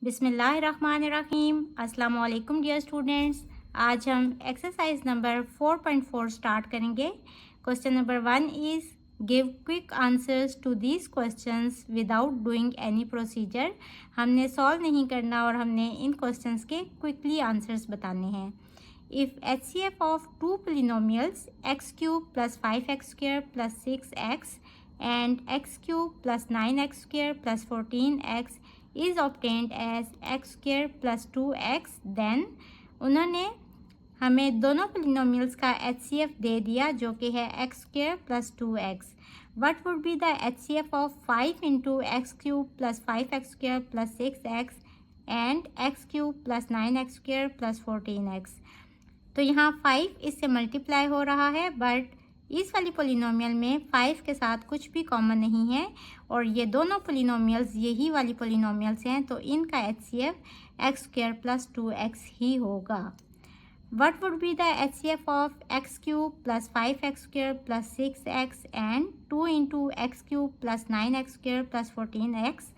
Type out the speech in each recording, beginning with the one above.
बिस्मिल्लाहिर्रहमानिर्रहीम। अस्सलाम वालेकुम डियर स्टूडेंट्स। आज हम एक्सरसाइज नंबर 4.4 स्टार्ट करेंगे। Question number 1 is give quick answers to these questions without doing any procedure. हमने सॉल्व नहीं करना और हमने इन क्वेश्चंस के क्विकली आंसर्स बताने हैं। If HCF of two polynomials x cube plus 5x square plus 6x and x cube plus 9x square plus 14x is obtained as x square plus 2x, then उन्होंने हमें दोनों polynomials का HCF दे दिया जो कि है x square plus 2x. What would be the HCF of 5 into x cube plus 5x square plus 6x and x cube plus 9x square plus 14x. तो यहाँ 5 इससे मल्टीप्लाई हो रहा है, बट इस वाली पोलिनोमियल में 5 के साथ कुछ भी कॉमन नहीं है और ये दोनों पोलिनोमियल्स यही वाली पोलिनोमियल्स हैं, तो इनका HCF x square plus 2x ही होगा। What would be the HCF of x cube plus 5x square plus 6x and 2 into x cube plus 9x square plus 14x।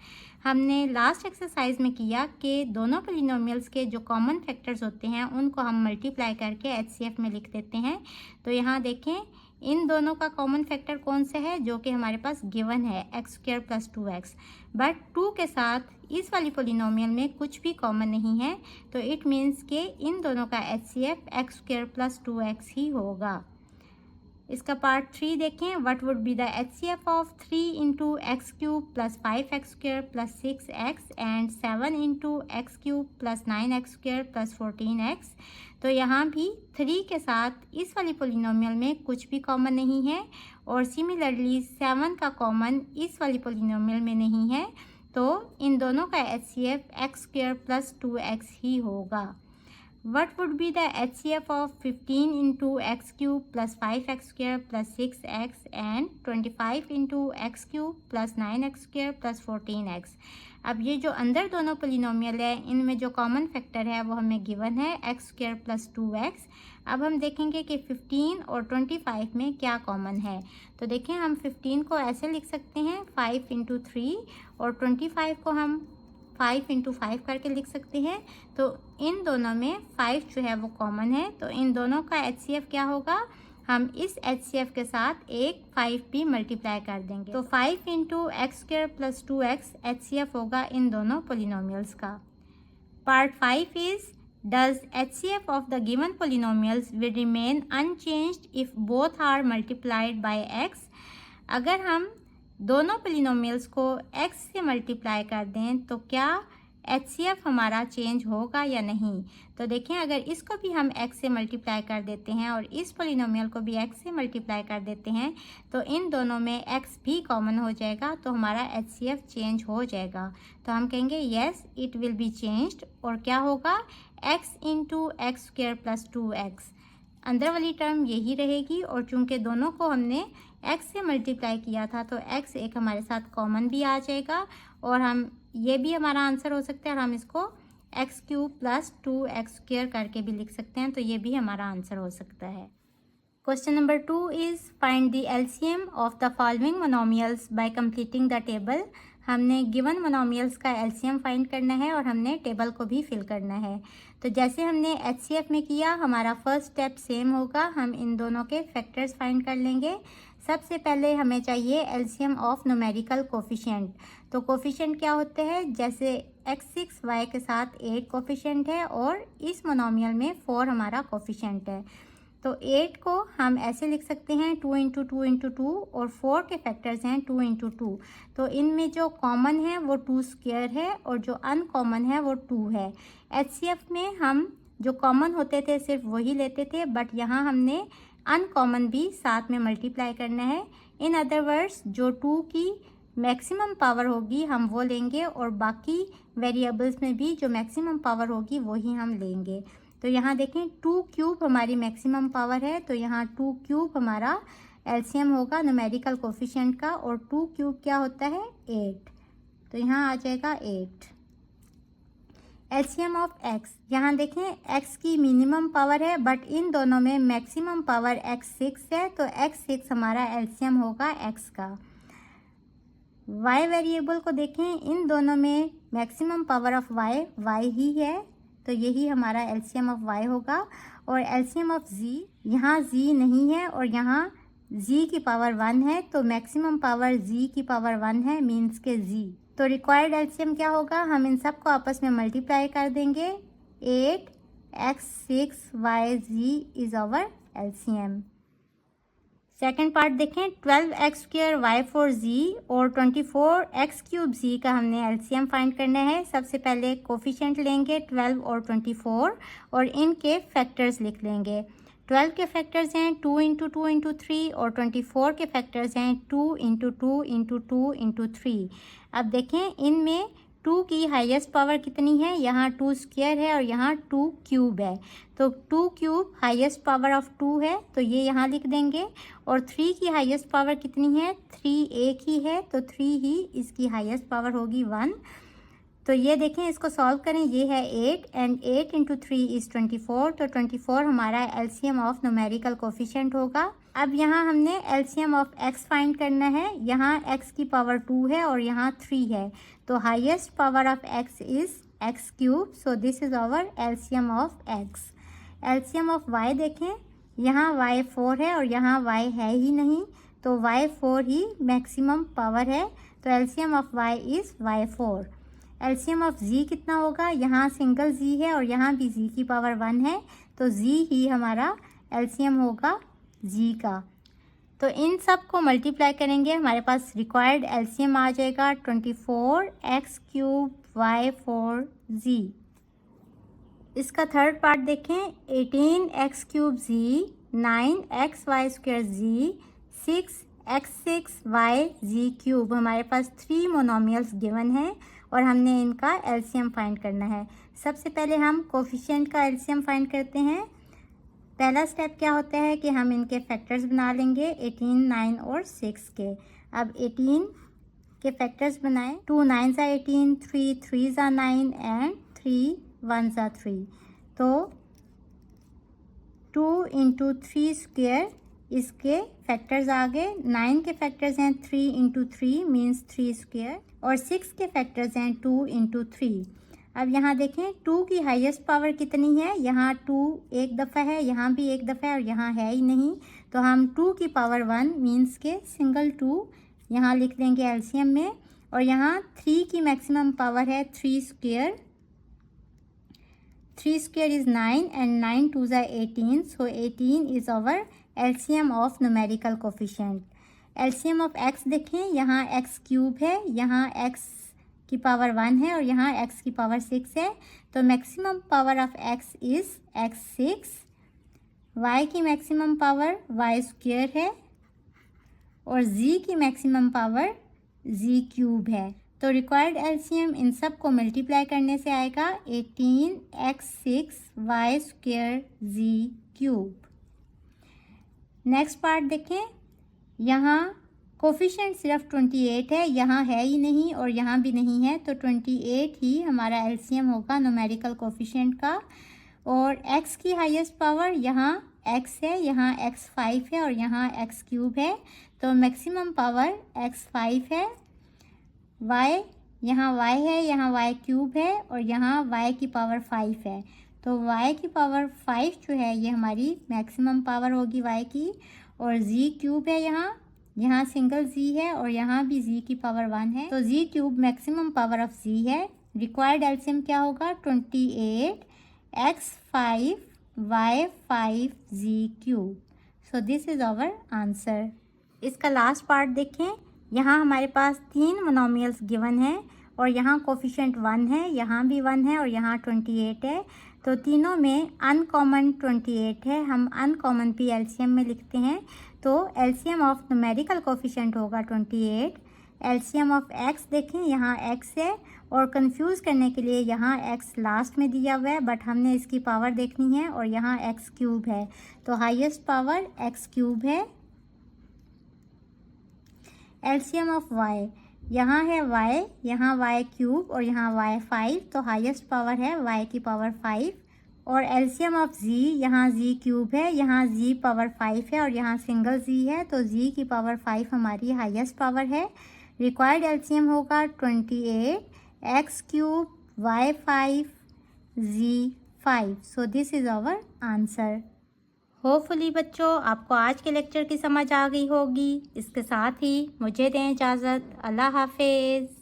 हमने लास्ट एक्सरसाइज में किया कि दोनों पोलिनोमियल्स के जो कॉमन फैक्टर्स होते हैं उनको हम मल्टीप्लाई करके HCF में लिख देते हैं। तो यहाँ देखें इन दोनों का कॉमन फैक्टर कौन सा है जो कि हमारे पास गिवन है x square plus 2x, but 2 के साथ इस वाली पोलिनोमियल में कुछ भी कॉमन नहीं है, तो इट मीन्स कि इन दोनों का HCF x square plus 2x ही होगा। इसका पार्ट 3 देखें। What would be the HCF of 3 into x cube plus 5x square plus 6x and 7 into x cube plus 9x square plus 14x। तो यहाँ भी 3 के साथ इस वाली पोलिनोमियल में कुछ भी कॉमन नहीं है और सिमिलरली 7 का कॉमन इस वाली पोलिनोमियल में नहीं है, तो इन दोनों का HCF x square plus 2x ही होगा। What would be the HCF of 15 into x cube plus 5x square plus 6x and 25 into x cube plus 9x square plus 14x। अब ये जो अंदर दोनों पोलिनोमियल है इनमें जो कॉमन फैक्टर है वो हमें गिवन है x स्क्वायर प्लस 2x। अब हम देखेंगे कि 15 और 25 में क्या कॉमन है। तो देखें हम 15 को ऐसे लिख सकते हैं 5 इंटू 3 और 25 को हम 5 इंटू 5 करके लिख सकते हैं। तो इन दोनों में 5 जो है वो कॉमन है, तो इन दोनों का HCF क्या होगा, हम इस HCF के साथ एक 5 भी मल्टीप्लाई कर देंगे। तो 5 into X square plus 2x HCF होगा इन दोनों पोलिनोमियल्स का। Part 5 is does HCF of the given polynomials will remain unchanged if both are multiplied by x। अगर हम दोनों पोलिनोमियल्स को x से मल्टीप्लाई कर दें तो क्या HCF हमारा चेंज होगा या नहीं। तो देखें अगर इसको भी हम x से मल्टीप्लाई कर देते हैं और इस पोलिनोमियल को भी x से मल्टीप्लाई कर देते हैं तो इन दोनों में x भी कॉमन हो जाएगा, तो हमारा HCF चेंज हो जाएगा। तो हम कहेंगे yes it will be changed और क्या होगा x into X square plus 2x। अंदर वाली टर्म यही रहेगी और चूंकि दोनों को हमने x से मल्टीप्लाई किया था तो x एक हमारे साथ कॉमन भी आ जाएगा और हम ये भी हमारा आंसर हो सकता है और हम इसको x cube plus 2x square करके भी लिख सकते हैं, तो ये भी हमारा आंसर हो सकता है। Question number 2 is find the LCM of the following monomials bye completing the table. हमने गिवन मोनोमियल्स का LCM फाइंड करना है और हमने टेबल को भी फिल करना है। तो जैसे हमने HCF में किया हमारा फर्स्ट स्टेप सेम होगा, हम इन दोनों के फैक्टर्स फाइंड कर लेंगे। सबसे पहले हमें चाहिए LCM ऑफ न्यूमेरिकल कोफिशिएंट। तो कोफिशिएंट क्या होते हैं, जैसे x6 y के साथ 8 कोफिशिएंट है और इस मोनोमियल में 4 हमारा कोफिशिएंट है। तो 8 को हम ऐसे लिख सकते हैं 2 इंटू 2 इंटू 2 और 4 के फैक्टर्स हैं 2 इंटू 2। तो इनमें जो कॉमन है वो 2 स्क्वायर है और जो अनकॉमन है वो 2 है। HCF में हम जो कॉमन होते थे सिर्फ वही लेते थे, बट यहाँ हमने अनकॉमन भी साथ में मल्टीप्लाई करना है। इन अदर वर्ड्स जो 2 की मैक्सिमम पावर होगी हम वो लेंगे और बाकी वेरिएबल्स में भी जो मैक्सिमम पावर होगी वही हम लेंगे। तो यहाँ देखें 2 क्यूब हमारी मैक्सिमम पावर है, तो यहाँ 2 क्यूब हमारा LCM होगा न्यूमेरिकल कोफिशिएंट का और 2 क्यूब क्या होता है 8, तो यहाँ आ जाएगा 8। LCM ऑफ x, यहाँ देखें x की मिनिमम पावर है बट इन दोनों में मैक्सिमम पावर x6 है, तो x6 हमारा LCM होगा x का। y वेरिएबल को देखें, इन दोनों में मैक्सिमम पावर ऑफ y ही है, तो यही हमारा एलसीएम ऑफ y होगा। और एलसीएम ऑफ z, यहाँ z नहीं है और यहाँ z की पावर 1 है, तो मैक्सिमम पावर z की पावर 1 है, मीन्स के z। तो रिक्वायर्ड एलसीएम क्या होगा, हम इन सब को आपस में मल्टीप्लाई कर देंगे। 8x 6y is our LCM. Second part देखें, 12x² y4z और 24x³ का हमने एलसीएम फाइंड करना है। सबसे पहले कोफिशिएंट लेंगे 12 और 24 और इनके फैक्टर्स लिख लेंगे। 12 के फैक्टर्स हैं 2 × 2 × 3 और 24 के फैक्टर्स हैं 2 × 2 × 2 × 3। अब देखें इनमें 2 की हाईएस्ट पावर कितनी है, यहाँ 2 स्क्वायर है और यहाँ 2 क्यूब है, तो 2 क्यूब हाईएस्ट पावर ऑफ 2 है, तो ये यहाँ लिख देंगे। और 3 की हाईएस्ट पावर कितनी है, 3 एक ही है, तो 3 ही इसकी हाईएस्ट पावर होगी 1। तो ये देखें, इसको सॉल्व करें, ये है 8 एंड 8 × 3 इज़ 24, तो 24 हमारा एलसीएम ऑफ न्यूमेरिकल कोफिशिएंट होगा। अब यहाँ हमने एलसीएम ऑफ x फाइंड करना है। यहाँ x की पावर 2 है और यहाँ 3 है, तो highest power of x is x³, so this is our LCM of x। LCM of y देखें, यहाँ y 4 है और यहाँ y है ही नहीं, तो y 4 ही मैक्सिमम पावर है, तो LCM of y is y4। LCM of z कितना होगा, यहाँ सिंगल z है और यहाँ भी z की पावर 1 है, तो z ही हमारा एलसीएम होगा z का। तो इन सब को मल्टीप्लाई करेंगे, हमारे पास रिक्वायर्ड एलसीएम आ जाएगा 24x³ y4z। इसका थर्ड पार्ट देखें, 18x³ 9xy² 6x6y3। हमारे पास 3 मोनोमियल्स गिवन हैं और हमने इनका एलसीएम फाइंड करना है। सबसे पहले हम कोफिशिएंट का एलसीएम फाइंड करते हैं। पहला स्टेप क्या होता है कि हम इनके फैक्टर्स बना लेंगे 18, 9 और 6 के। अब 18 के फैक्टर्स बनाएं, 2 9s are 18, 3 3s are 9 and 3 1s are 3। तो 2 × 3 स्क्वायर इसके फैक्टर्स आ गए। 9 के फैक्टर्स हैं 3 × 3 मीन्स 3 स्क्वायर और 6 के फैक्टर्स हैं 2 × 3। अब यहाँ देखें 2 की हाईएस्ट पावर कितनी है, यहाँ 2 एक दफ़ा है, यहाँ भी एक दफ़ा है और यहाँ है ही नहीं, तो हम 2 की पावर 1 मीन्स के सिंगल 2 यहाँ लिख देंगे एलसीएम में। और यहाँ 3 की मैक्सिमम पावर है 3 square. 3 square is 9 and 9 2s are 18, so 18 is our LCM of numerical coefficient. LCM of x देखें, यहाँ x³ है, यहाँ x की पावर 1 है और यहाँ x की पावर 6 है, तो maximum power of x is x6। y की मैक्सिमम पावर y² है और z की मैक्सिमम पावर z³ है। तो रिक्वायर्ड एलसीएम इन सब को मल्टीप्लाई करने से आएगा 18x6y² z³। नेक्स्ट पार्ट देखें, यहाँ कोफिशिएंट सिर्फ 28 है, यहाँ है ही नहीं और यहाँ भी नहीं है, तो 28 ही हमारा एलसीएम होगा न्यूमेरिकल कोफिशिएंट का। और x की हाईएस्ट पावर यहाँ x है, यहाँ x5 है और यहाँ x³ है, तो मैक्सिमम पावर x5 है। y यहाँ y है, यहाँ y³ है और यहाँ y की पावर 5 है, तो y की पावर 5 जो है ये हमारी मैक्सिमम पावर होगी y की। और z³ है, यहाँ सिंगल z है और यहाँ भी z की पावर 1 है, तो z³ maximum power of z है। रिक्वायर्ड एलसीएम क्या होगा, 28x5 y5 z³। So this is our answer. इसका लास्ट पार्ट देखें, यहाँ हमारे पास 3 मोनोमियल्स गिवन हैं और यहाँ कोफिशिएंट 1 है, यहाँ भी 1 है और यहाँ 28 है, तो तीनों में अनकॉमन 28 है। हम अनकॉमन भी एलसीएम में लिखते हैं, तो एलसीएम ऑफ न्यूमेरिकल कोफिशिएंट होगा 28। एलसीएम ऑफ x देखें, यहाँ x है और कंफ्यूज करने के लिए यहाँ x लास्ट में दिया हुआ है, बट हमने इसकी पावर देखनी है और यहाँ x³ है, तो हाईएस्ट पावर x³ है। एलसीएम ऑफ y, यहाँ है y, यहाँ y³ और यहाँ y5, तो हाईएस्ट पावर है y की पावर 5। और एलसीएम ऑफ z, यहाँ z³ है, यहाँ z पावर 5 है और यहाँ सिंगल z है, तो z की पावर 5 हमारी हाईएस्ट पावर है। रिक्वायर्ड एलसीएम होगा 28, x cube, y 5, z 5. So this is our answer. Hopefully बच्चों आपको आज के लेक्चर की समझ आ गई होगी। इसके साथ ही मुझे दें इजाज़त। अल्लाह हाफिज़।